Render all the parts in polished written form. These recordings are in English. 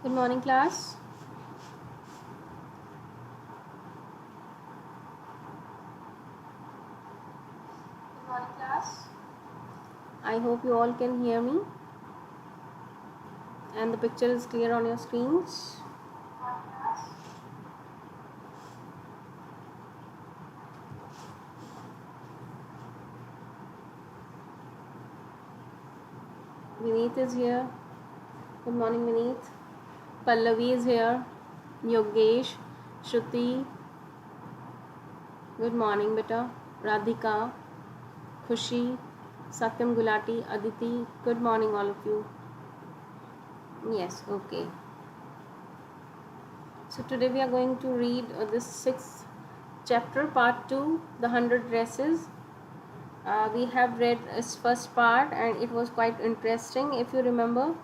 Good morning, class. Good morning, class. I hope you all can hear me and the picture is clear on your screens. Vineet is here. Good morning, Vineet. Pallavi is here. Yogesh, Shruti. Good morning, beta. Radhika, Khushi, Satyam Gulati, Aditi. Good morning, all of you. Yes, okay. So today we are going to read this sixth chapter, part 2, the 100 dresses. We have read its first part and it was quite interesting, if you remember.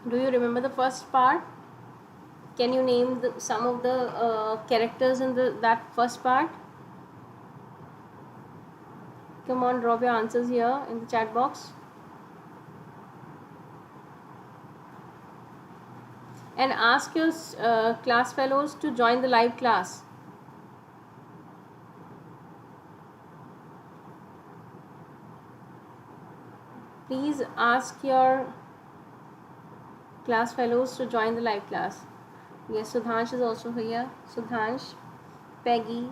Do you remember the first part? Can you name some of the characters in that first part? Come on, drop your answers here in the chat box. And ask your class fellows to join the live class. Please ask your class fellows to join the live class. Yes, Sudhansh is also here. Sudhansh, Peggy,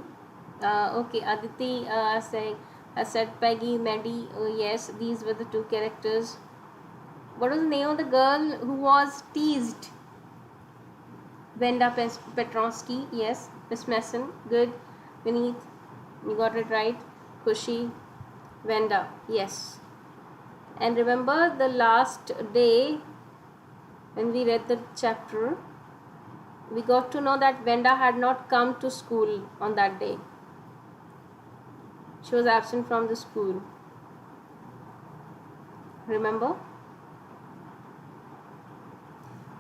okay, Aditi said Peggy, Maddie. Oh, yes, these were the two characters. What was the name of the girl who was teased? Venda Petronsky, yes. Miss Mason, good. Vineet, you got it right. Kushi, Venda, yes. And remember the last day when we read the chapter, we got to know that Venda had not come to school on that day. She was absent from the school. Remember?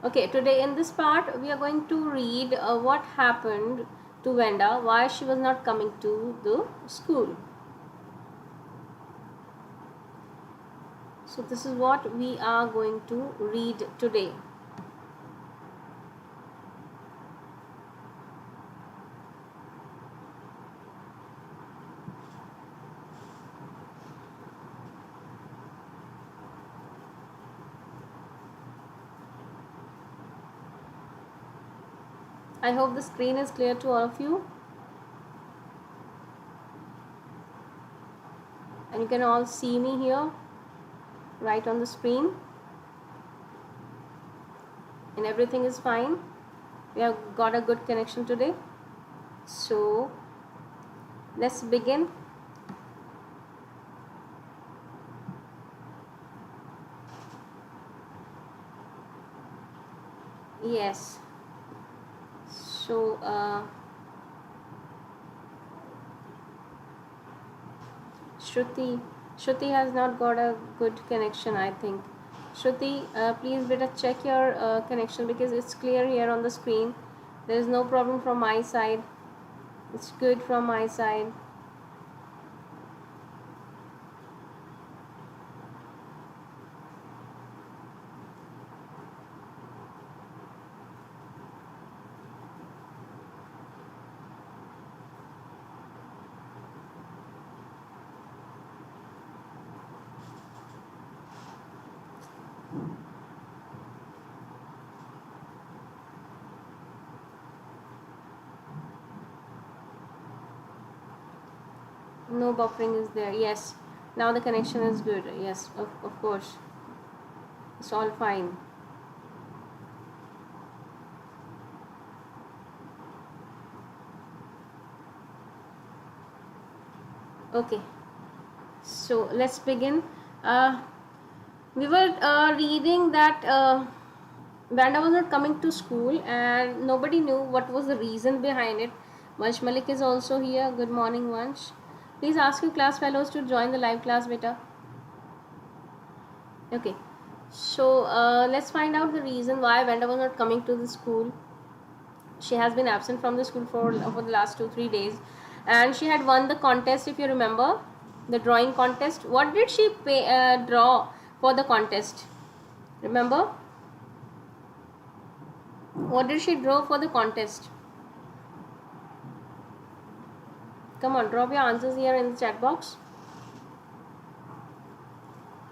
Okay, today in this part we are going to read what happened to Venda, why she was not coming to the school. So this is what we are going to read today. I hope the screen is clear to all of you. And you can all see me here, right on the screen. And everything is fine. We have got a good connection today. So, let's begin. Yes. So, Shruti has not got a good connection, I think. Shruti, please better check your connection because it's clear here on the screen. There is no problem from my side. It's good from my side. No buffering is there. Yes, now the connection is good. Yes, of course, it's all fine. Okay, so let's begin. We were reading that Vanda was not coming to school and nobody knew what was the reason behind it. Vansh Malik is also here. Good morning, Vansh. Please ask your class fellows to join the live class, beta. Okay, so let's find out the reason why Vanda was not coming to the school. She has been absent from the school for the last 2-3 days, and she had won the contest, if you remember. The drawing contest. What did she draw for the contest? Remember? What did she draw for the contest? Come on, drop your answers here in the chat box.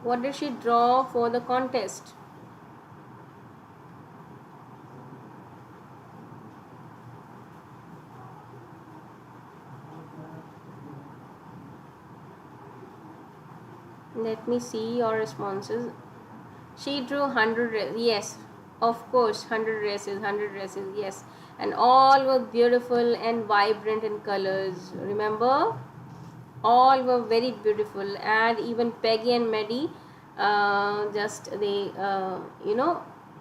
What did she draw for the contest? Let me see your responses. She drew 100. Yes, of course, 100 dresses, 100 dresses. Yes, and all were beautiful and vibrant in colors. Remember, all were very beautiful, and even Peggy and Maddie, just they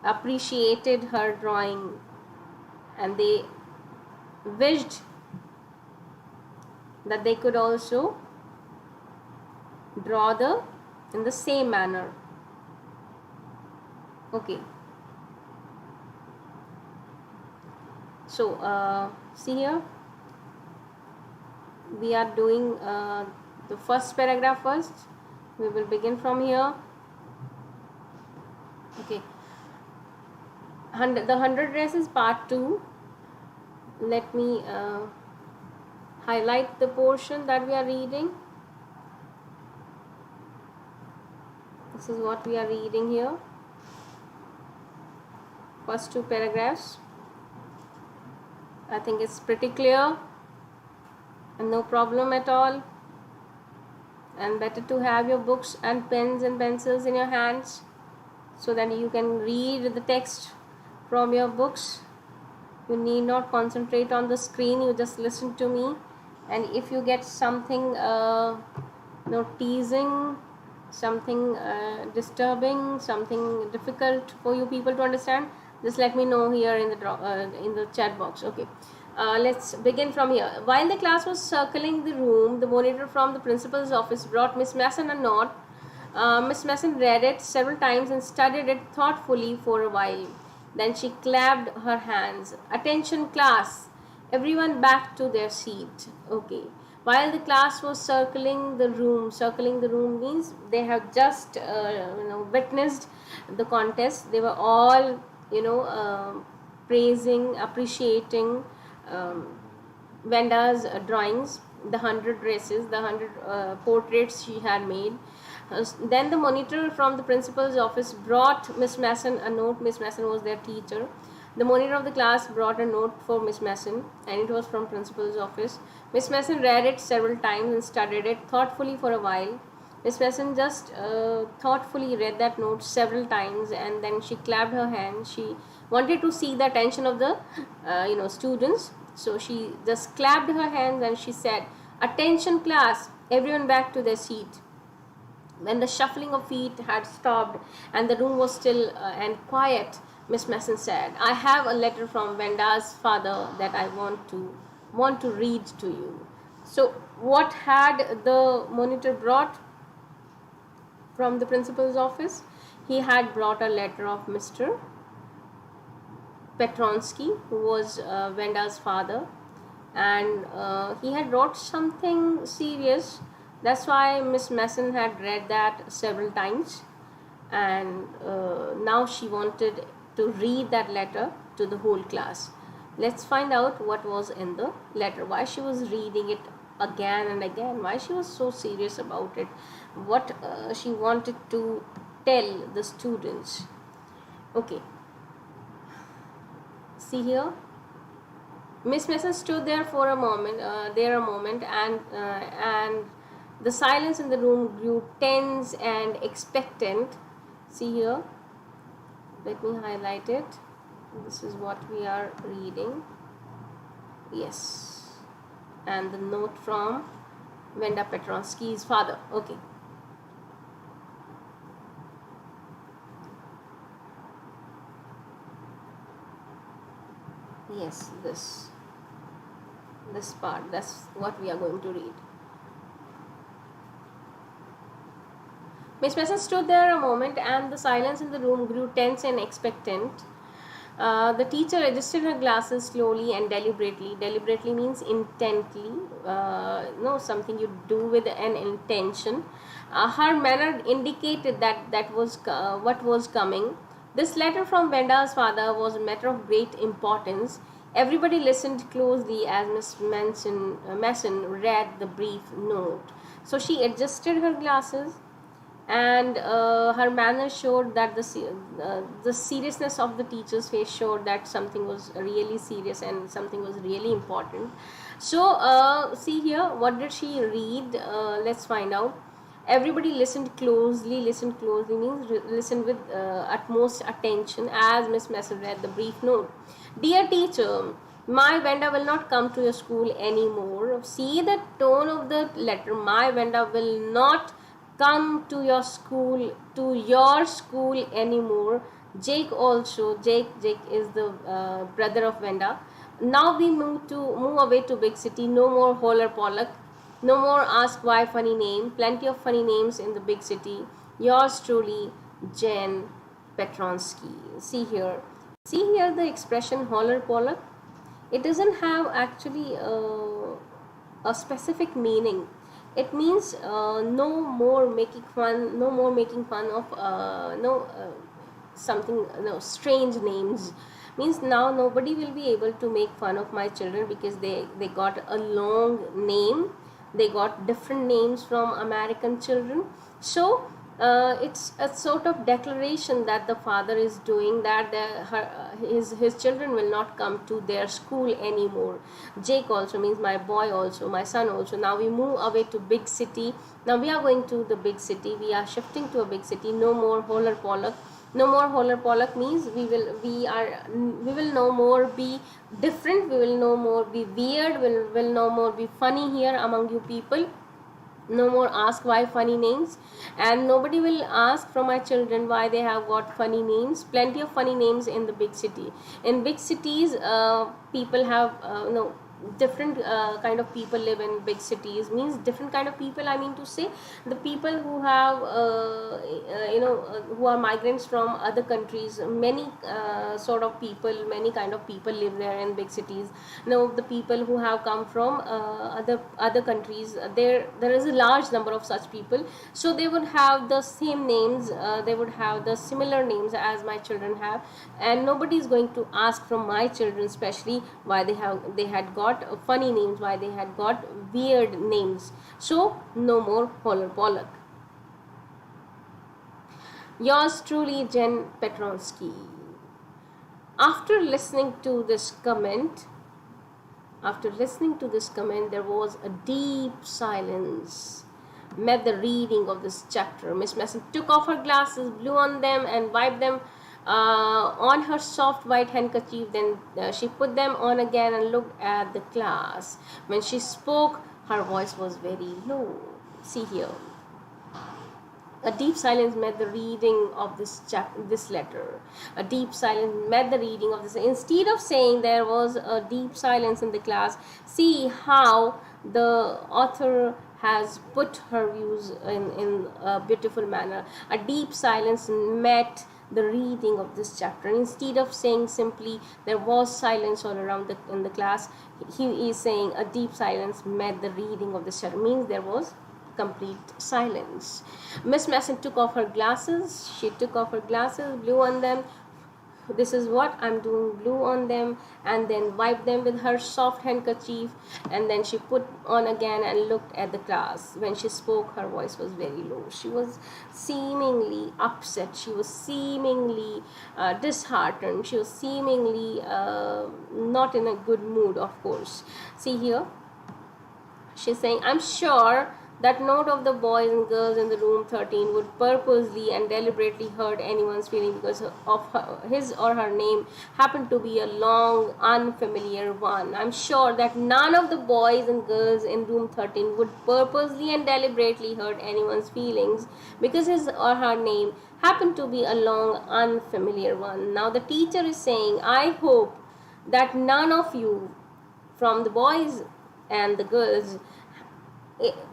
appreciated her drawing, and they wished that they could also draw in the same manner. Okay, so see here, we are doing the first paragraph first. We will begin from here. Okay, the 100 dresses part 2. Let me highlight the portion that we are reading. This is what we are reading here. First 2 paragraphs. I think it's pretty clear and no problem at all. And better to have your books and pens and pencils in your hands so that you can read the text from your books. You need not concentrate on the screen, you just listen to me. And if you get something teasing, something disturbing, something difficult for you people to understand, just let me know here in the chat box. Okay, let's begin from here. While the class was circling the room, the monitor from the principal's office brought Miss Mason a note. Miss Mason read it several times and studied it thoughtfully for a while. Then she clapped her hands. Attention class, everyone back to their seat. Okay. While the class was circling the room means they have just witnessed the contest. They were all praising, appreciating Venda's drawings, the 100 dresses, the 100 portraits she had made. Then the monitor from the principal's office brought Miss Mason a note. Miss Mason was their teacher. The monitor of the class brought a note for Miss Mason, and it was from principal's office. Miss Mason read it several times and studied it thoughtfully for a while. Miss Mason just thoughtfully read that note several times, and then she clapped her hands. She wanted to see the attention of the students, so she just clapped her hands and she said, "Attention class, everyone back to their seat." When the shuffling of feet had stopped and the room was still and quiet, Miss Mason said, "I have a letter from Venda's father that I want to read to you." So what had the monitor brought from the principal's office? He had brought a letter of Mr. Petronsky, who was Venda's father, and he had wrote something serious. That's why Miss Mason had read that several times, and now she wanted to read that letter to the whole class. Let's find out what was in the letter, why she was reading it again and again, why she was so serious about it, what she wanted to tell the students. Okay, see here, Miss Mason stood there for a moment, and the silence in the room grew tense and expectant. See here, let me highlight it. This is what we are reading. Yes, and the note from Venda Petronsky's father. Okay. Yes, this part, that's what we are going to read. Miss Mason stood there a moment, and the silence in the room grew tense and expectant. The teacher adjusted her glasses slowly and deliberately. Deliberately means intently, no, something you do with an intention. Her manner indicated that what was coming. This letter from Venda's father was a matter of great importance. Everybody listened closely as Miss Mason read the brief note. So she adjusted her glasses, and her manner showed that the seriousness of the teacher's face showed that something was really serious and something was really important. So see here, what did she read? Let's find out. Everybody listened closely. Listened closely means listened with utmost attention as Miss Messer read the brief note. Dear teacher, my Venda will not come to your school anymore. See the tone of the letter. My Venda will not come to your school anymore. Jake also. Jake is the brother of Venda. Now we move away to big city. No more Holler Pollock. No more ask why funny name. Plenty of funny names in the big city. Yours truly, Jen Petronsky. See here the expression Holler Pollock. It doesn't have actually a specific meaning. It means no more making fun of something, strange names. Means now nobody will be able to make fun of my children because they got a long name. They got different names from American children. So it's a sort of declaration that the father is doing, that his children will not come to their school anymore. Jake also means my boy also, my son also. Now we move away to big city. Now we are going to the big city. We are shifting to a big city. No more Holler Pollock. No more Holler Pollock means we will no more be different. We will no more be weird. Will no more be funny here among you people. No more ask why funny names, and nobody will ask from my children why they have got funny names. Plenty of funny names in the big city. In big cities, people have different kind of people live in big cities. Means different kind of people, I mean to say the people who have who are migrants from other countries. Many sort of people, many kind of people live there in big cities. The people who have come from other countries, there is a large number of such people. So they would have the same names, they would have the similar names as my children have, and nobody is going to ask from my children especially why they had got funny names, why they had got weird names. So no more Holler Pollock. Yours truly, Jen Petronsky. After listening to this comment, there was a deep silence met the reading of this chapter. Miss Mason took off her glasses, blew on them, and wiped them on her soft white handkerchief. Then she put them on again and looked at the class. When she spoke, her voice was very low. See here. A deep silence met the reading of this letter. A deep silence met the reading of this. Instead of saying there was a deep silence in the class, see how the author has put her views in a beautiful manner. A deep silence met the reading of this chapter. Instead of saying simply there was silence all around in the class, he is saying a deep silence met the reading of this chapter. Means there was complete silence. Miss Mason took off her glasses. She took off her glasses, blew on them. This is what I'm doing, blew on them, and then wiped them with her soft handkerchief, and then she put on again and looked at the class. When she spoke, her voice was very low. She was seemingly upset. She was seemingly disheartened. She was seemingly not in a good mood, of course. See here, she's saying, I'm sure that none of the boys and girls in the room 13 would purposely and deliberately hurt anyone's feeling because of his or her name happened to be a long, unfamiliar one. I'm sure that none of the boys and girls in room 13 would purposely and deliberately hurt anyone's feelings because his or her name happened to be a long, unfamiliar one. Now the teacher is saying, I hope that none of you, from the boys and the girls,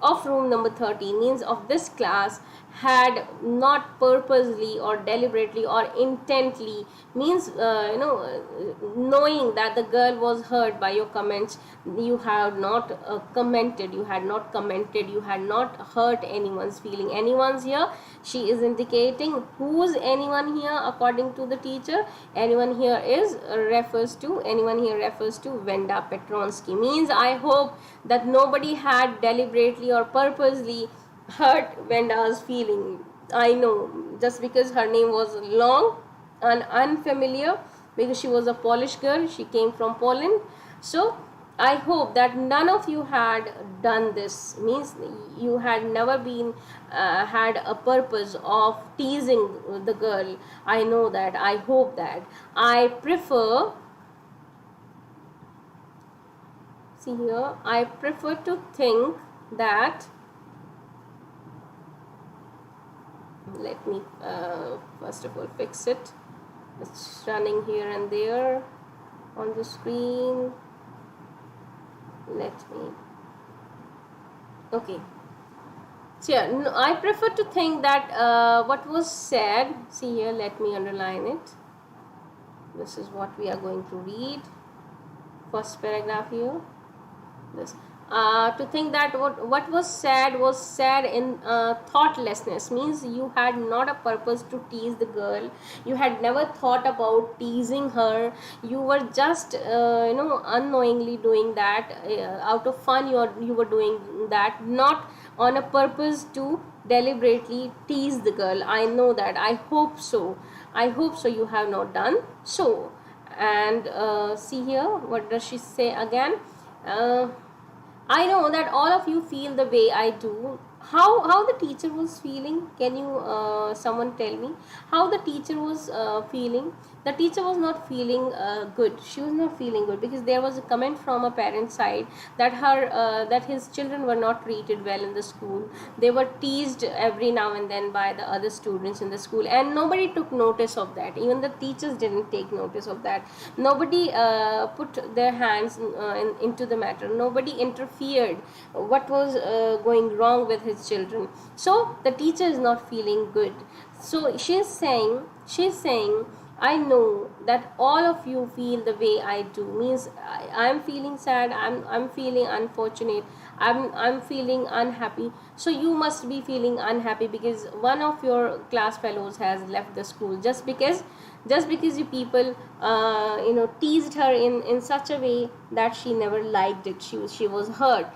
of room number 13, means of this class, had not purposely or deliberately or intently, means knowing that the girl was hurt by your comments, you have not commented, you had not hurt anyone's feeling. Anyone's here, she is indicating who's anyone here according to the teacher. Anyone here refers to Venda Petronsky. Means I hope that nobody had deliberately or purposely hurt Venda's feeling. I know, just because her name was long and unfamiliar, because she was a Polish girl, she came from Poland. So I hope that none of you had done this, means you had never been had a purpose of teasing the girl. I know that. I hope that. I prefer, see here, I prefer to think that, let me first of all fix it. It's running here and there on the screen. Let me, okay. So yeah, no, I prefer to think that what was said, see here, let me underline it. This is what we are going to read. First paragraph here. This. To think that what was said in thoughtlessness, means you had not a purpose to tease the girl, you had never thought about teasing her, you were just unknowingly doing that, out of fun you were doing that, not on a purpose to deliberately tease the girl. I know that. I hope so you have not done so. And see here, what does she say again? I know that all of you feel the way I do. How the teacher was feeling? Can you someone tell me how the teacher was feeling? The teacher was not feeling good. She was not feeling good, because there was a comment from a parent side that that his children were not treated well in the school. They were teased every now and then by the other students in the school, and nobody took notice of that. Even the teachers didn't take notice of that. Nobody put their hands into the matter. Nobody interfered what was going wrong with his children. So the teacher is not feeling good. So she's saying, I know that all of you feel the way I do. Means I'm feeling sad, I'm feeling unfortunate, I'm feeling unhappy. So you must be feeling unhappy because one of your class fellows has left the school, just because you people teased her in such a way that she never liked it. She was hurt.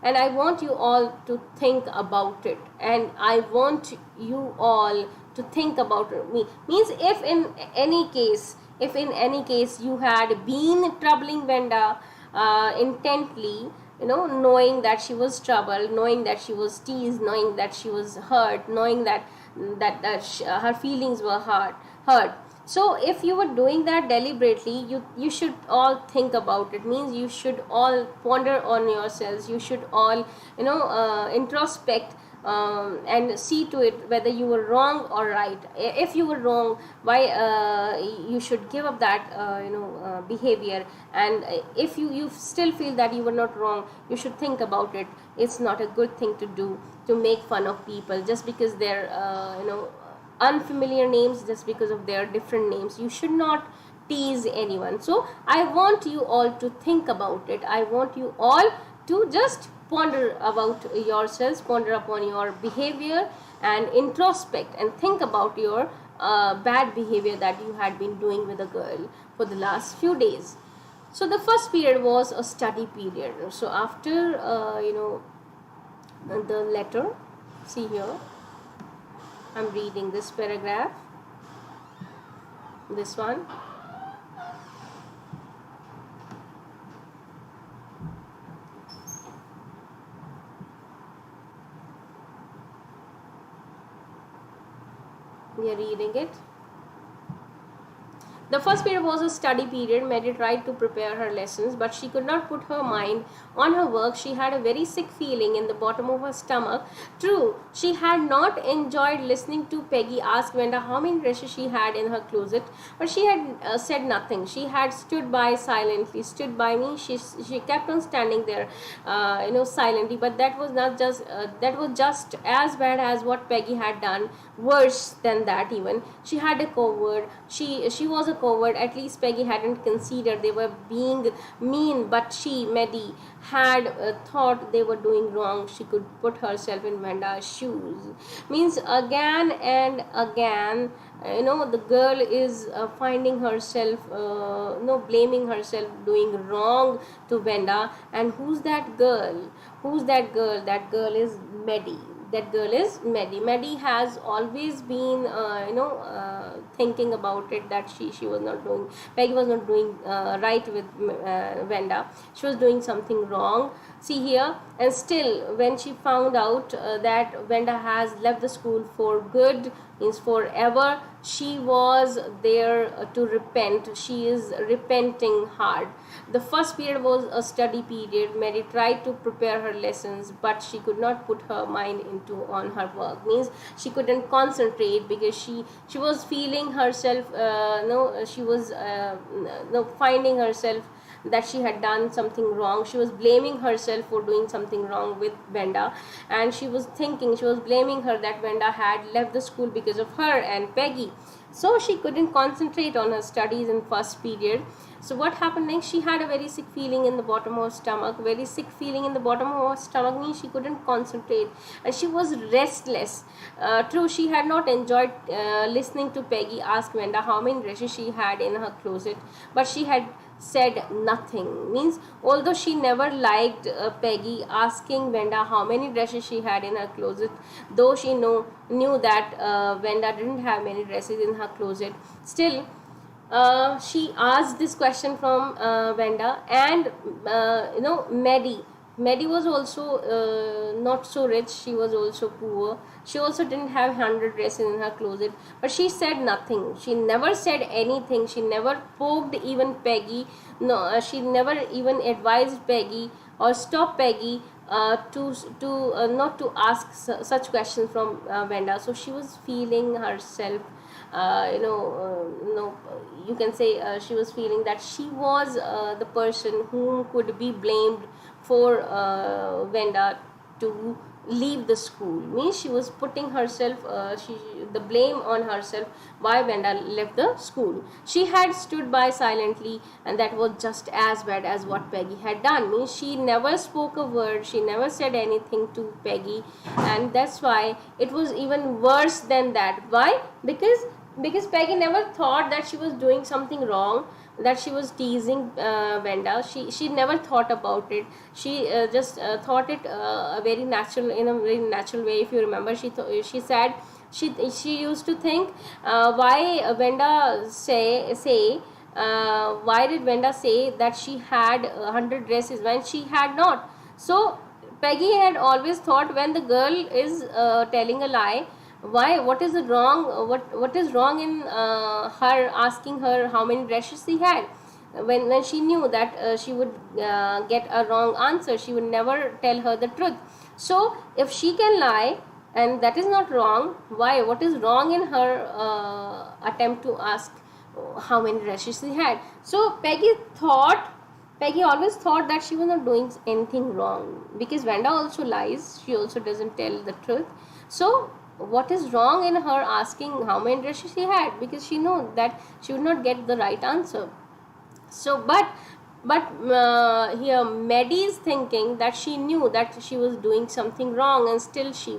And I want you all to think about it, and I want you all to think about me. Means if in any case you had been troubling Venda intently, knowing that she was troubled, knowing that she was teased, knowing that she was hurt, knowing that her feelings were hurt. So if you were doing that deliberately, you should all think about it. Means you should all ponder on yourselves. You should all introspect and see to it whether you were wrong or right. If you were wrong, why you should give up that behavior. And if you still feel that you were not wrong, you should think about it. It's not a good thing to do, to make fun of people just because they're unfamiliar names, just because of their different names. You should not tease anyone. So I want you all to think about it. I want you all to just ponder about yourselves, ponder upon your behavior, and introspect and think about your bad behavior that you had been doing with a girl for the last few days. So the first period was a study period. So after the letter, see here, I'm reading this paragraph, this one. We are reading it. The first period was a study period. Mary tried to prepare her lessons, but she could not put her mind on her work. She had a very sick feeling in the bottom of her stomach. True, she had not enjoyed listening to Peggy ask Wenda how many dresses she had in her closet, but she had said nothing. She had stood by silently, stood by me. She kept on standing there, silently. But that was not just that was just as bad as what Peggy had done. Worse than that, even she had a coward. She was a coward. At least Peggy hadn't considered they were being mean, but she, Maddie, had thought they were doing wrong. She could put herself in Wenda's shoes. Means again and again, the girl is finding herself, blaming herself, doing wrong to Wenda. And who's that girl? Who's that girl? That girl is Maddie. That girl is Maddie. Maddie has always been, thinking about it, that she was not doing, Peggy was not doing right with Wenda. She was doing something wrong. See here, and still, when she found out that Wenda has left the school for good, means forever, she was there to repent. She is repenting hard. The first period was a study period. Mary tried to prepare her lessons, but she could not put her mind into on her work. Means she couldn't concentrate because she was feeling herself. She was finding herself that she had done something wrong. She was blaming herself for doing something wrong with Wenda, and she was blaming her that Wenda had left the school because of her and Peggy. So she couldn't concentrate on her studies in first period. So what happened next? She had a very sick feeling in the bottom of her stomach. Very sick feeling in the bottom of her stomach means she couldn't concentrate, and she was restless. True, she had not enjoyed listening to Peggy ask Wenda how many dresses she had in her closet, but she had said nothing. Means although she never liked Peggy asking Wenda how many dresses she had in her closet, though she knew that Wenda didn't have many dresses in her closet, still she asked this question from Wenda. And Maddie was also not so rich. She was also poor. She also didn't have 100 dresses in her closet, but she said nothing. She never said anything. She never poked even Peggy. No, she never even advised Peggy or stopped Peggy to not to ask such questions from Wenda. So she was feeling herself, you can say she was feeling that she was the person whom could be blamed for Wenda to leave the school. Means she was putting herself, the blame on herself why Wenda left the school. She had stood by silently, and that was just as bad as what Peggy had done. Means she never spoke a word. She never said anything to Peggy, and that's why it was even worse than that. Why? Because Peggy never thought that she was doing something wrong, that she was teasing Wenda. She never thought about it. She just thought it a very natural, in a very natural way. If you remember, she said she used to think why Wenda say why did Wenda say that she had 100 dresses when she had not. So Peggy had always thought when the girl is telling a lie, what is wrong, what is wrong in her asking her how many dresses she had, when she knew that she would get a wrong answer. She would never tell her the truth. So if she can lie and that is not wrong, why, what is wrong in her attempt to ask how many dresses she had? So Peggy always thought that she was not doing anything wrong, because Wenda also lies. She also doesn't tell the truth. So what is wrong in her asking how many dresses she had? Because she knew that she would not get the right answer. So but here Maddie is thinking that she knew that she was doing something wrong, and still she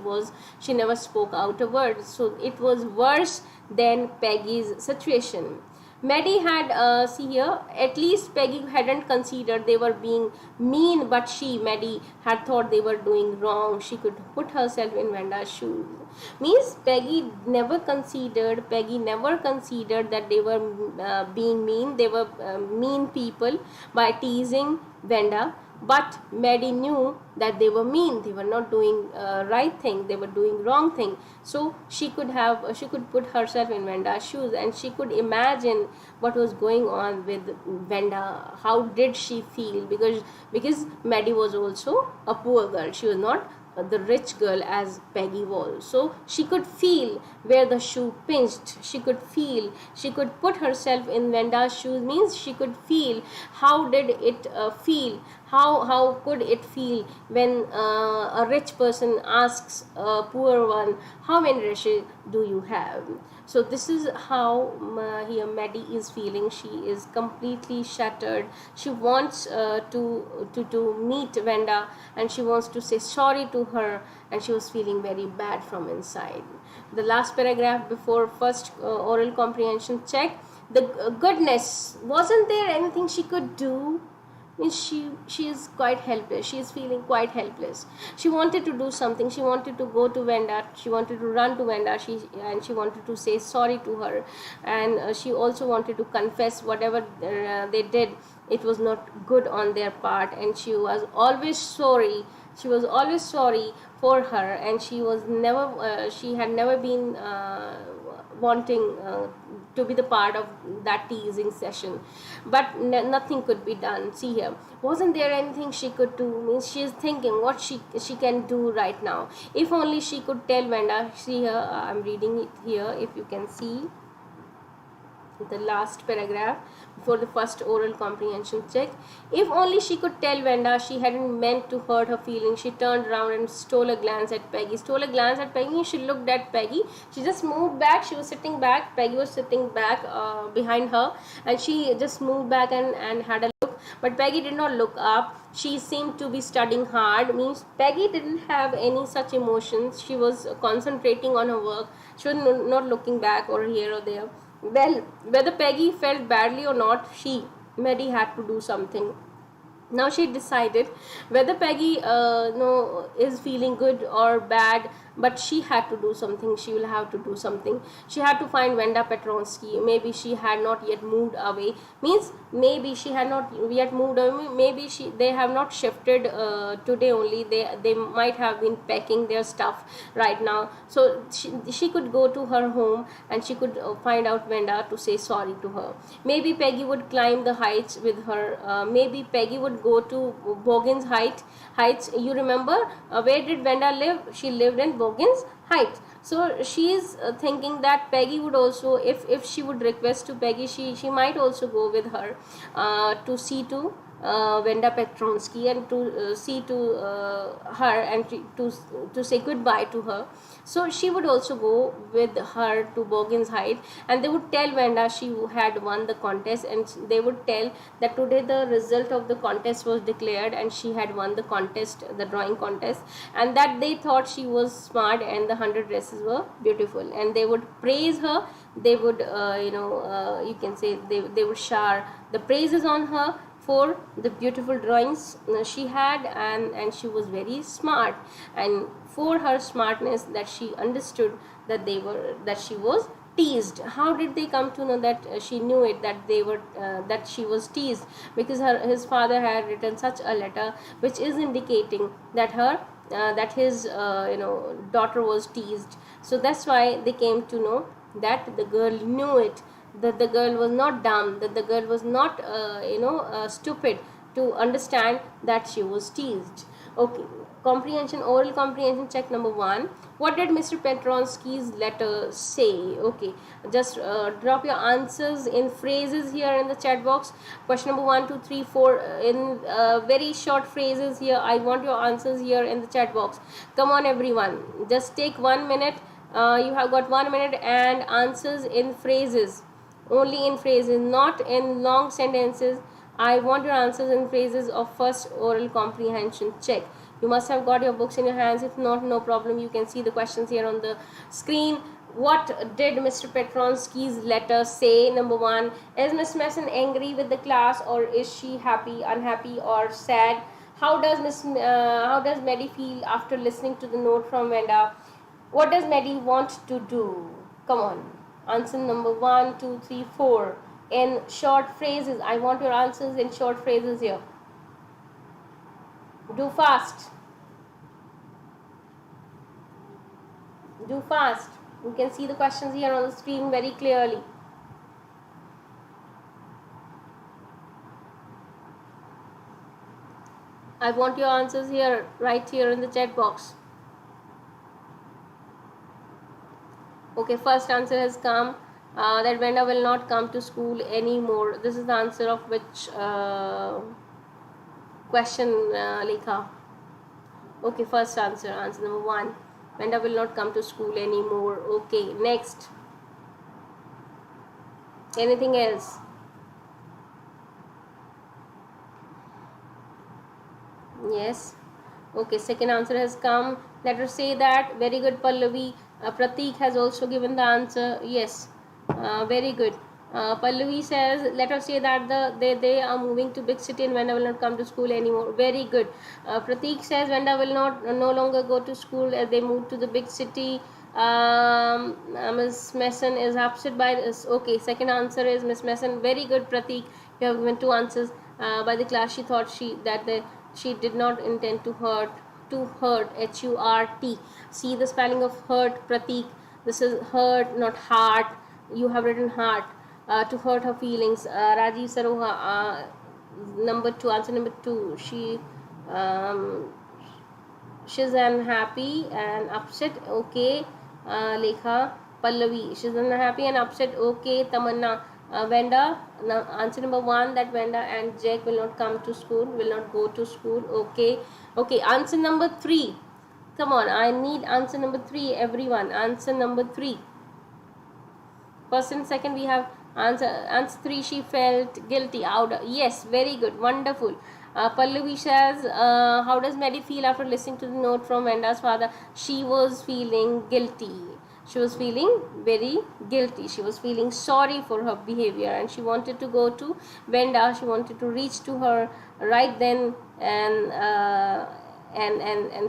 never spoke out a word. So it was worse than Peggy's situation. Maddie had, see here, at least Peggy hadn't considered they were being mean, but Maddie, had thought they were doing wrong. She could put herself in Wenda's shoes. Means Peggy never considered that they were being mean. They were mean people by teasing Wenda. but Maddie knew that they were mean, they were not doing right thing, they were doing wrong thing. So she could put herself in Venda's shoes, and she could imagine what was going on with Venda. How did she feel? Because Maddie was also a poor girl, she was not the rich girl as Peggy was. So she could feel where the shoe pinched. She could put herself in Venda's shoes, means she could feel how did it feel, how could it feel when a rich person asks a poor one, how many dishes do you have? So this is how here Maddie is feeling. She is completely shattered. She wants to meet Venda, and she wants to say sorry to her, and she was feeling very bad from inside. The last paragraph before first oral comprehension check, the goodness, wasn't there anything she could do? Means she is quite helpless, she is feeling quite helpless. She wanted to do something, she wanted to go to Venda, she wanted to run to Venda, she wanted to say sorry to her, and she also wanted to confess whatever they did, it was not good on their part, and she was always sorry, for her, and she had never been wanting to be the part of that teasing session, but nothing could be done. See here, wasn't there anything she could do? Means she is thinking what she can do right now. If only she could tell Venda. See here, I'm reading it here, if you can see the last paragraph before the first oral comprehension check. If only she could tell Venda she hadn't meant to hurt her feelings. She turned around and stole a glance at Peggy. She looked at Peggy. She just moved back. She was sitting back. Peggy was sitting back behind her, and she just moved back and had a look. But Peggy did not look up. She seemed to be studying hard. Means Peggy didn't have any such emotions. She was concentrating on her work. She was not looking back or here or there. Well, whether Peggy felt badly or not, Maddie had to do something. Now she decided whether Peggy is feeling good or bad, but she had to do something. She will have to do something. She had to find Venda Petronsky. Maybe she had not yet moved away. Means maybe she had not yet moved away. Maybe they have not shifted today only. They might have been packing their stuff right now. So she could go to her home, and she could find out Venda to say sorry to her. Maybe Peggy would climb the heights with her. Maybe Peggy would go to Bogan's Heights. You remember where did Venda live? She lived in Bogan's Heights. So she is thinking that Peggy would also, if she would request to Peggy, she might also go with her to see to Venda Petronsky, and to see to her, and to say goodbye to her. So she would also go with her to Bogan's Height, and they would tell Venda she had won the contest, and they would tell that today the result of the contest was declared, and she had won the contest, the drawing contest, and that they thought she was smart, and the 100 dresses were beautiful, and they would praise her. They would you can say they would shower the praises on her for the beautiful drawings she had, and she was very smart, and for her smartness that she understood that she was teased. How did they come to know that she knew it, that she was teased? Because his father had written such a letter which is indicating that his daughter was teased. So that's why they came to know that the girl knew it, that the girl was not dumb, that the girl was not stupid to understand that she was teased. Okay, oral comprehension check number 1. What did Mr. Petronsky's letter say? Okay, just drop your answers in phrases here in the chat box. Question number 1, 2, 3, 4 in very short phrases here. I want your answers here in the chat box. Come on everyone, just take 1 minute. You have got 1 minute, and answers in phrases, only in phrases, not in long sentences. I want your answers in phrases of first oral comprehension check. You must have got your books in your hands. If not, no problem, you can see the questions here on the screen. What did Mr. Petronsky's letter say? Number 1, is Miss Mason angry with the class, or is she happy, unhappy, or sad? How does Maddie feel after listening to the note from Venda? What does Maddie want to do? Come on, answer number 1, 2, 3, 4 in short phrases. I want your answers in short phrases here. Do fast. Do fast. You can see the questions here on the screen very clearly. I want your answers here, right here in the chat box. Okay, first answer has come. That Venda will not come to school anymore. This is the answer of which question, Lekha? Okay, first answer. Answer number 1. Venda will not come to school anymore. Okay, next. Anything else? Yes. Okay, second answer has come. Let us say that. Very good, Pallavi. Pratik has also given the answer. Yes. Very good. Pallavi says, let us say that they are moving to big city and Venda will not come to school anymore. Very good. Pratik says Venda will not no longer go to school as they move to the big city. Miss Mason is upset by this. Okay, second answer is Miss Mason. Very good, Pratik. You have given 2 answers. By the class, she thought she did not intend to hurt. HURT. See the spelling of hurt, Pratik. This is hurt, not heart. You have written heart. To hurt her feelings. Rajiv Saroha. Number 2. Answer number 2. She's unhappy and upset. Okay. Lekha. Pallavi. She's unhappy and upset. Okay. Tamanna. Venda. Answer number 1, that Venda and Jack will not come to school, will not go to school. Okay. Okay. Answer number 3. Come on. I need answer number 3, everyone. Answer number 3. First and second we have answer 3. She felt guilty. Yes, very good, wonderful. Pallavi says, how does Mary feel after listening to the note from Venda's father? She was feeling guilty. She was feeling very guilty. She was feeling sorry for her behavior and she wanted to go to Venda. She wanted to reach to her right then and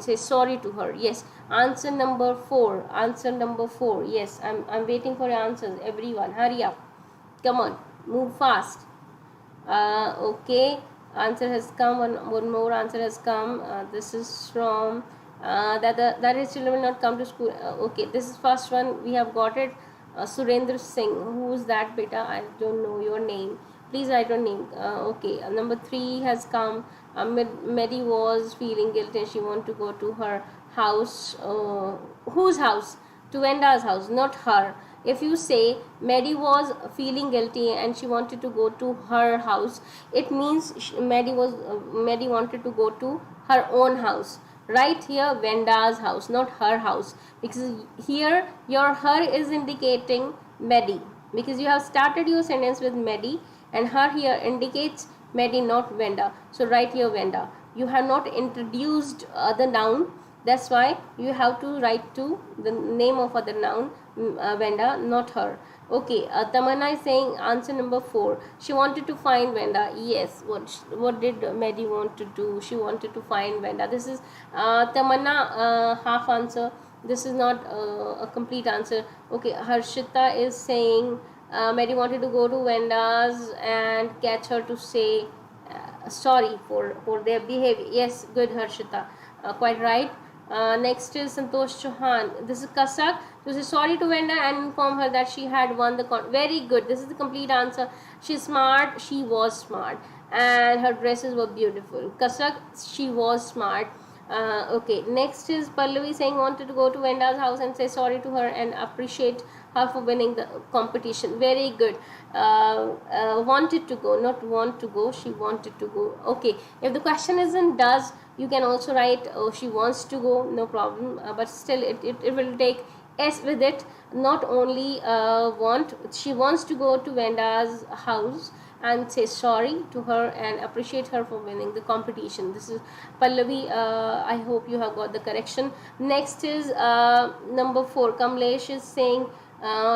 say sorry to her. Yes. Answer number 4. Answer number 4. Yes, I'm waiting for your answers, everyone. Hurry up. Come on. Move fast. Okay. Answer has come. One more answer has come. This is from that his children will not come to school. Okay. This is first one. We have got it. Surendra Singh. Who is that, beta? I don't know your name. Please write your name. Okay. Number 3 has come. Mary was feeling guilty and she wanted to go to her house. Whose house? To Venda's house, not her. If you say Mary was feeling guilty and she wanted to go to her house, it means Mary wanted to go to her own house. Right here, Venda's house, not her house, because here your her is indicating Mary, because you have started your sentence with Mary and her here indicates Mary, not Venda. So write here Venda. You have not introduced the noun. That's why you have to write to the name of other noun, Venda, not her. Okay, Tamanna is saying answer number 4. She wanted to find Venda. Yes, what did Mary want to do? She wanted to find Venda. This is Tamanna half answer. This is not a complete answer. Okay, Harshita is saying Mary wanted to go to Venda's and catch her to say sorry for their behavior. Yes, good, Harshita. Quite right. Next is Santosh Chauhan. This is Kasak. To say sorry to Venda and inform her that she had won the Very good. This is the complete answer. She's smart. She was smart. And her dresses were beautiful. Kasak, she was smart. Okay, next is Pallavi saying wanted to go to Venda's house and say sorry to her and appreciate her for winning the competition. Very good. Wanted to go, not want to go. She wanted to go. Okay, if the question isn't does, you can also write she wants to go, no problem. But still, it will take S with it. Not only want, she wants to go to Venda's house and say sorry to her and appreciate her for winning the competition. This is Pallavi. I hope you have got the correction. Next is number 4. Kamlesh is saying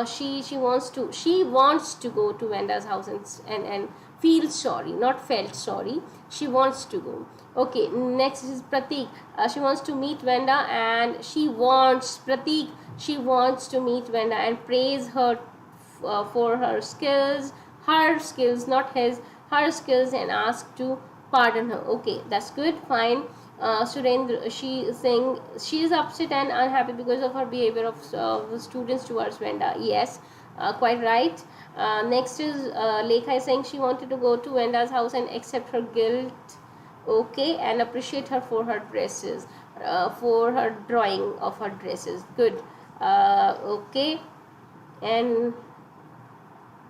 she wants to go to Venda's house and feel sorry, not felt sorry. She wants to go. Okay, next is Pratik. She wants to meet Venda and she wants to meet Venda and praise her for her skills, not his, her skills, and ask to pardon her. Okay, that's good, fine. Surendra, she is saying she is upset and unhappy because of her behavior of students towards Venda. Yes, quite right. Next is Lekha is saying she wanted to go to Venda's house and accept her guilt, okay, and appreciate her for her dresses, for her drawing of her dresses. Good. Okay, and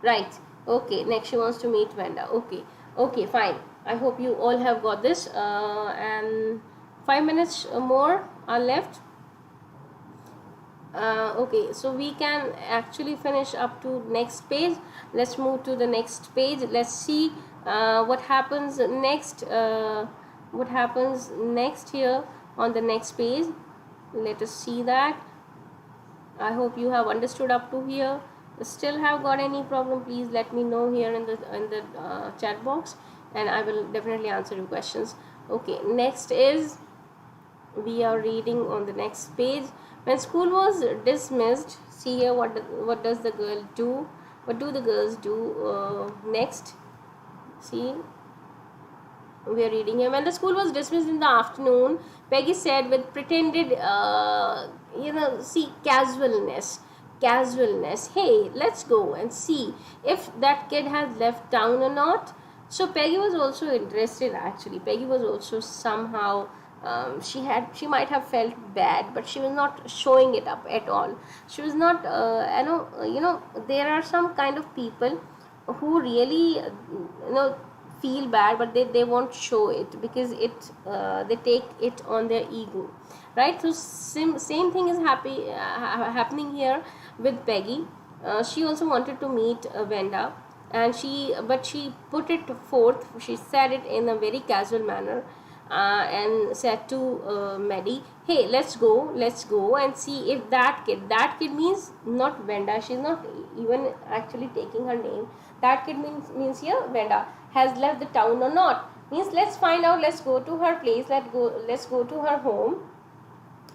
right. Okay, next she wants to meet Venda. Okay, okay, fine. I hope you all have got this. And 5 minutes more are left. Okay, so we can actually finish up to next page. Let's move to the next page. Let's see what happens next. What happens next here on the next page. Let us see that. I hope you have understood up to here. Still have got any problem, please let me know here in the chat box, and I will definitely answer your questions. Okay, next is we are reading on the next page. When school was dismissed, see here what does the girl do? What do the girls do next? See, we are reading here. When the school was dismissed in the afternoon, Peggy said with pretended casualness, hey, let's go and see if that kid has left town or not. So Peggy was also interested. Actually, Peggy was also somehow she might have felt bad, but she was not showing it up at all. She was not there are some kind of people who really feel bad, but they won't show it because they take it on their ego, right? So same thing is happening here with Peggy. She also wanted to meet Venda, and she put it forth. She said it in a very casual manner, and said to Maddie, hey, let's go and see if that kid means not Venda, she's not even actually taking her name. That kid means here Venda has left the town or not, means let's find out, let's go to her place, let's go to her home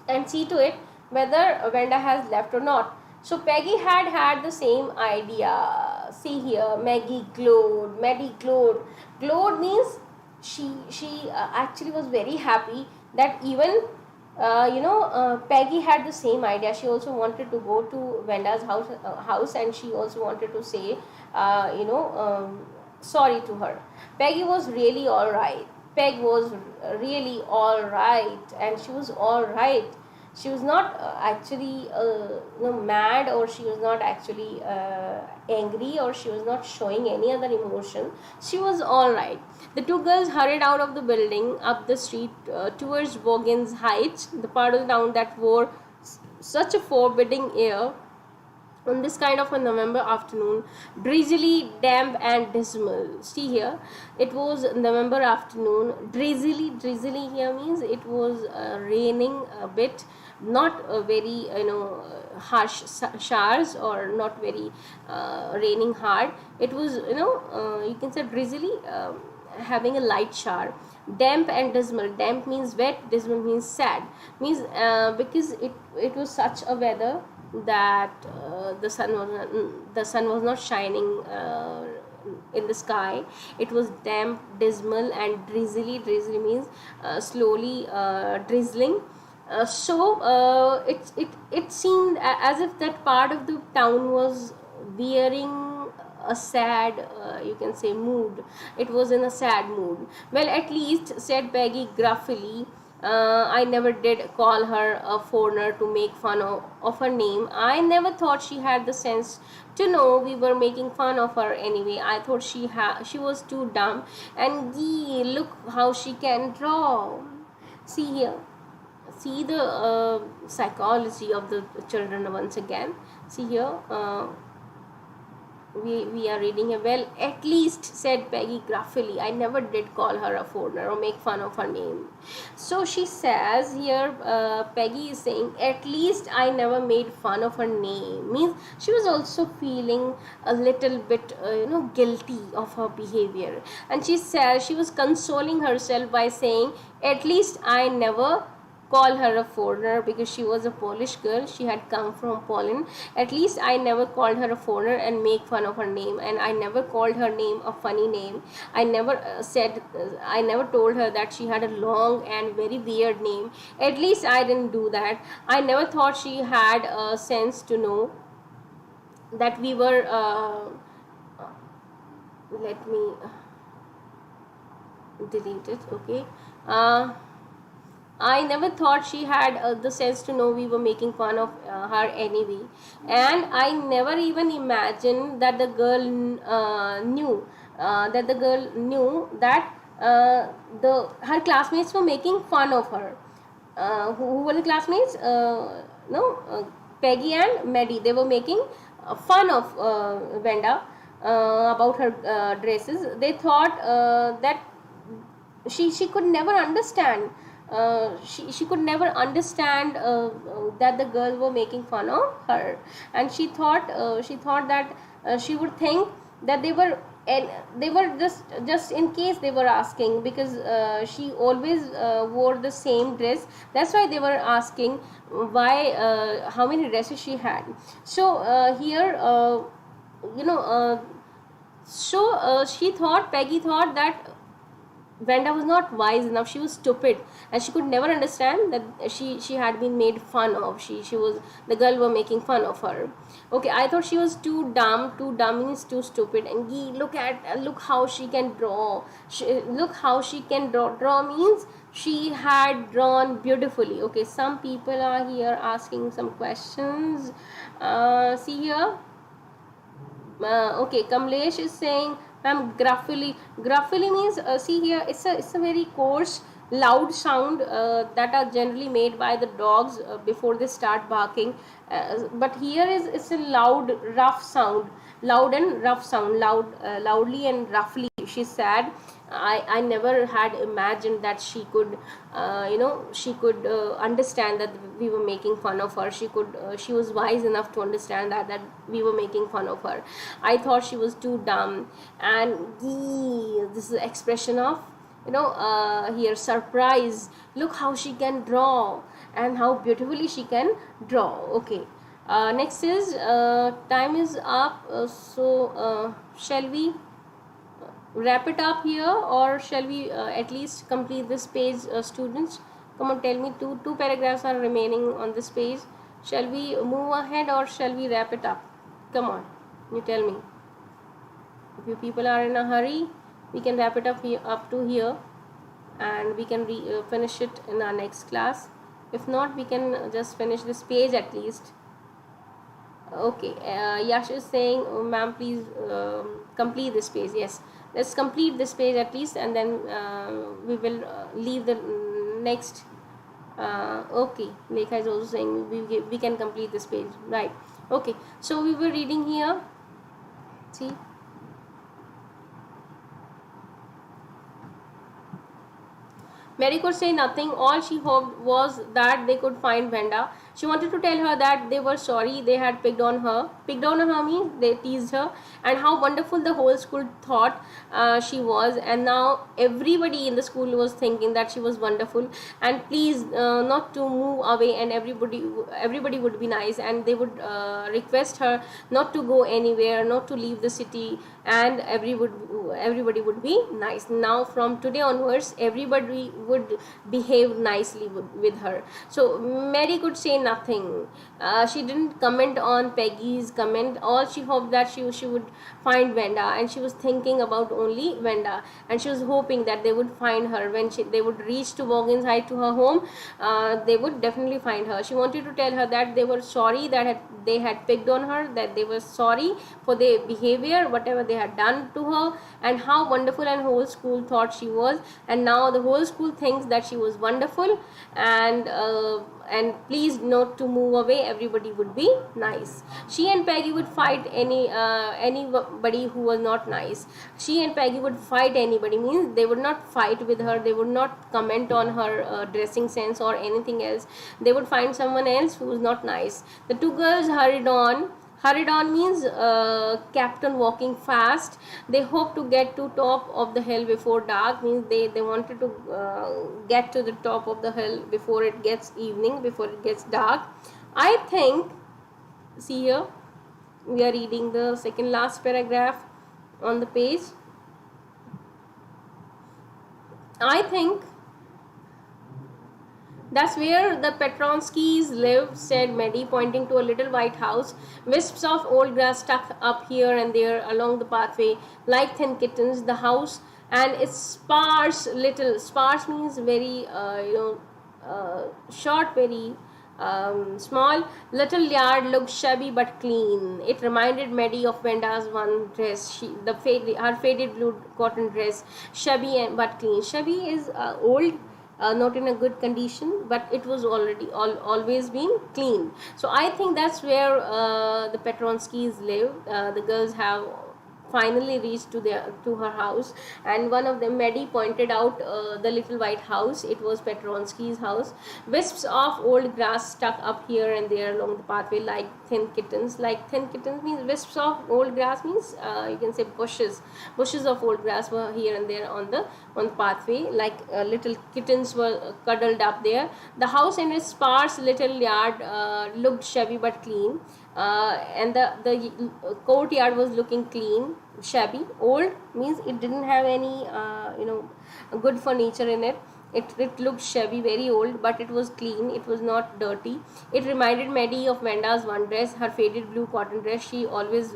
and see to it whether Venda has left or not. So Peggy had the same idea. See here, Maddie glowed. Glowed means she actually was very happy that even Peggy had the same idea. She also wanted to go to Venda's house, and she also wanted to say sorry to her. Peggy was really alright. Peg was really alright, and she was alright. She was not actually mad, or she was not actually angry, or she was not showing any other emotion. She was alright. The two girls hurried out of the building, up the street towards Vaughan's Heights, the part of the town that wore such a forbidding air on this kind of a November afternoon, drizzly, damp and dismal. See here, it was November afternoon. Drizzly here means it was raining a bit, not very harsh showers, or not very raining hard. It was you can say drizzly, having a light shower. Damp and dismal. Damp means wet, dismal means sad, means because it was such a weather that the sun was not shining in the sky. It was damp, dismal and drizzly. Drizzly means slowly drizzling. So it seemed as if that part of the town was wearing a sad you can say mood. It was in a sad mood. Well, at least, said Peggy gruffly, I never did call her a foreigner to make fun of her name. I never thought she had the sense to know we were making fun of her anyway. I thought she was too dumb. And gee, look how she can draw. See here. See the psychology of the children once again. See here. We are reading here. Well, at least, said Peggy gruffly, I never did call her a foreigner or make fun of her name. So she says here, Peggy is saying, at least I never made fun of her name. Means she was also feeling a little bit guilty of her behavior, and she says she was consoling herself by saying, at least I never call her a foreigner because she was a Polish girl. She had come from Poland. At least I never called her a foreigner and make fun of her name, and I never called her name a funny name. I never I never told her that she had a long and very weird name. At least I didn't do that. I never thought she had a sense to know that we were let me delete it. Okay. I never thought she had the sense to know we were making fun of her anyway, and I never even imagined that the girl knew that the her classmates were making fun of her. Who were the classmates? No, Peggy and Maddie. They were making fun of Venda about her dresses. They thought that she could never understand. She could never understand that the girls were making fun of her, and she thought that she would think that they were, and they were just in case they were asking, because she always wore the same dress. That's why they were asking why, how many dresses she had. So here you know she thought, Peggy thought that Vanda was not wise enough. She was stupid, and she could never understand that she had been made fun of. She was, the girl were making fun of her. Okay, I thought she was too dumb. Too dumb means too stupid. And look how she can draw. Look how she can draw. Draw means she had drawn beautifully. Okay, some people are here asking some questions. See here. Okay, Kamlesh is saying, ma'am, gruffily means, see here, it's a very coarse, loud sound that are generally made by the dogs before they start barking. But here it's a loud, rough sound, loud and rough sound, loudly and roughly. She said, I never had imagined that she could she could understand that we were making fun of her. She was wise enough to understand that we were making fun of her. I thought she was too dumb. And this is the expression of here, surprise. Look how she can draw, and how beautifully she can draw. Okay, next is time is up. So shall we wrap it up here, or shall we at least complete this page, students? Come on, tell me. Two paragraphs are remaining on this page. Shall we move ahead, or shall we wrap it up? Come on, you tell me. If you people are in a hurry, we can wrap it up here, up to here, and we can finish it in our next class. If not, we can just finish this page at least. Okay, Yash is saying, oh, ma'am, please complete this page. Yes, let's complete this page at least, and then we will leave the next. Okay, Lekha is also saying we can complete this page, right? Okay, so we were reading here. See, Mary could say nothing. All she hoped was that they could find Venda. She wanted to tell her that they were sorry they had picked on her. Picked on her means they teased her, and how wonderful the whole school thought she was. And now everybody in the school was thinking that she was wonderful. And please not to move away, and everybody would be nice, and they would request her not to go anywhere, not to leave the city, and everybody would be nice. Now from today onwards, everybody would behave nicely with her. So Mary could say nothing. She didn't comment on Peggy's comment. All she hoped that she would find Venda, and she was thinking about only Venda, and she was hoping that they would find her when they would reach to Vaughan's Heights, to her home. They would definitely find her. She wanted to tell her that they were sorry that they had picked on her, that they were sorry for their behavior, whatever they had done to her, and how wonderful and whole school thought she was. And now the whole school thinks that she was wonderful, and please not to move away, everybody would be nice. She and Peggy would fight anybody who was not nice. She and Peggy would fight anybody, means they would not fight with her, they would not comment on her dressing sense or anything else. They would find someone else who was not nice. The two girls hurried on, Hurried on means kept on walking fast. They hope to get to top of the hill before dark, means they wanted to get to the top of the hill before it gets evening, before it gets dark. I think, see here, we are reading the second last paragraph on the page. I think that's where the Petronskis live, said Maddie, pointing to a little white house. Wisps of old grass stuck up here and there along the pathway, like thin kittens. The house and its sparse means very, short, very small little yard looked shabby but clean. It reminded Maddie of Venda's one dress, her faded blue cotton dress, shabby but clean. Shabby is old, not in a good condition, but it was always been clean. So I think that's where the Petronskis live. The girls have finally reached to her house, and one of them, Maddie, pointed out the little white house. It was Petronsky's house. Wisps of old grass stuck up here and there along the pathway, like thin kittens. Like thin kittens means wisps of old grass means you can say bushes of old grass were here and there on the pathway, like little kittens were cuddled up there. The house in its sparse little yard looked shabby but clean, and the courtyard was looking clean. Shabby, old means it didn't have any good furniture in it. It looked shabby, very old, but it was clean. It was not dirty. It reminded Maddie of Venda's one dress, her faded blue cotton dress. She always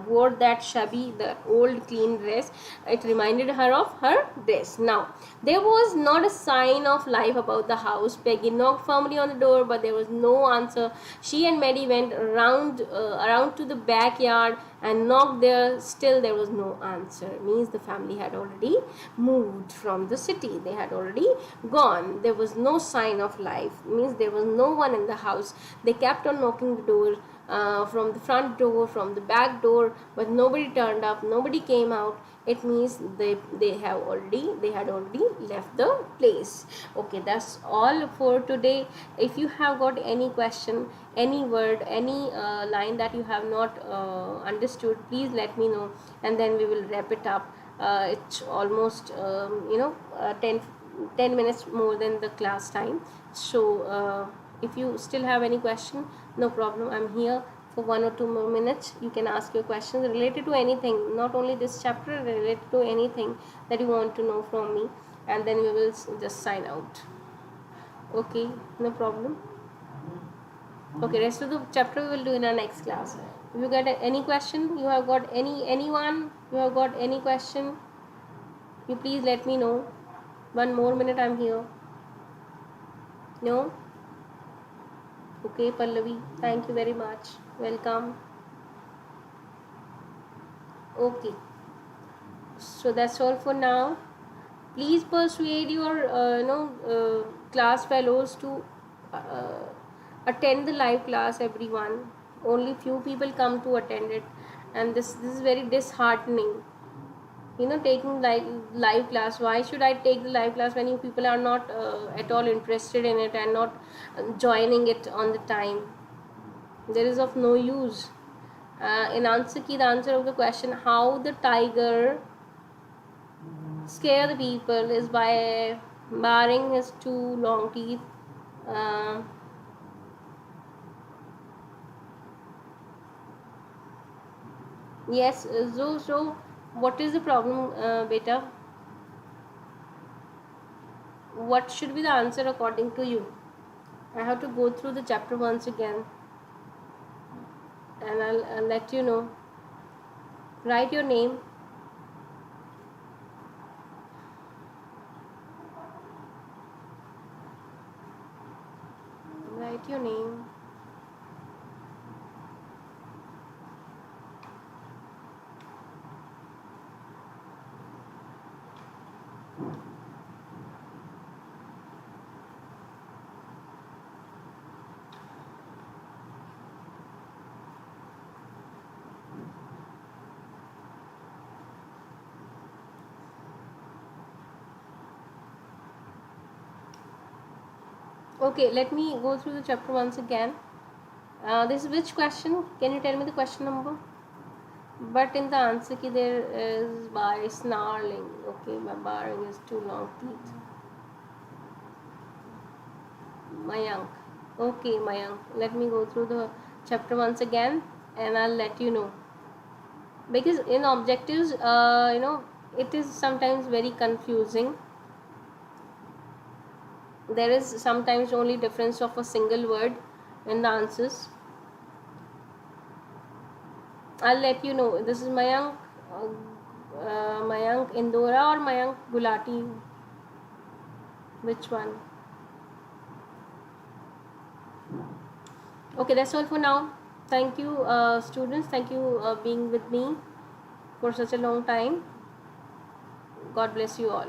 wore that shabby, the old clean dress. It reminded her of her dress. Now, there was not a sign of life about the house. Peggy knocked firmly on the door, but there was no answer. She and Maddie went around to the backyard and knocked there. Still there was no answer. Means the family had already moved from the city. They had already gone. There was no sign of life. Means there was no one in the house. They kept on knocking the door, from the front door, from the back door, but nobody turned up, nobody came out. It means they had already left the place. Okay, that's all for today. If you have got any question, any word, any line that you have not understood, please let me know, and then we will wrap it up. It's almost 10 minutes more than the class time. So if you still have any question, no problem, I'm here for 1 or 2 more minutes. You can ask your questions related to anything, not only this chapter, related to anything that you want to know from me, and then we will just sign out. Okay, no problem. Okay, rest of the chapter we will do in our next class. If you get any question, you have got anyone, you have got any question, you please let me know. 1 more minute, I'm here. No? Okay, Pallavi, thank you very much. Welcome. Okay, so that's all for now. Please persuade your class fellows to attend the live class. Everyone, only few people come to attend it, and this is very disheartening. Taking live class. Why should I take the live class when you people are not at all interested in it and not joining it on the time? There is of no use. In answer key, the answer of the question how the tiger scare the people is by baring his 2 long teeth. Yes, so what is the problem, beta? What should be the answer according to you? I have to go through the chapter once again, and I'll let you know. Write your name. Write your name. Okay, let me go through the chapter once again. This is which question? Can you tell me the question number? But in the answer key there is by snarling. Okay, by barring is too long teeth. Mayank. Okay, Mayank. Let me go through the chapter once again and I'll let you know. Because in objectives, it is sometimes very confusing. There is sometimes only difference of a single word in the answers. I'll let you know. This is Mayank, Mayank Indora or Mayank Gulati. Which one? Okay, that's all for now. Thank you, students. Thank you being with me for such a long time. God bless you all.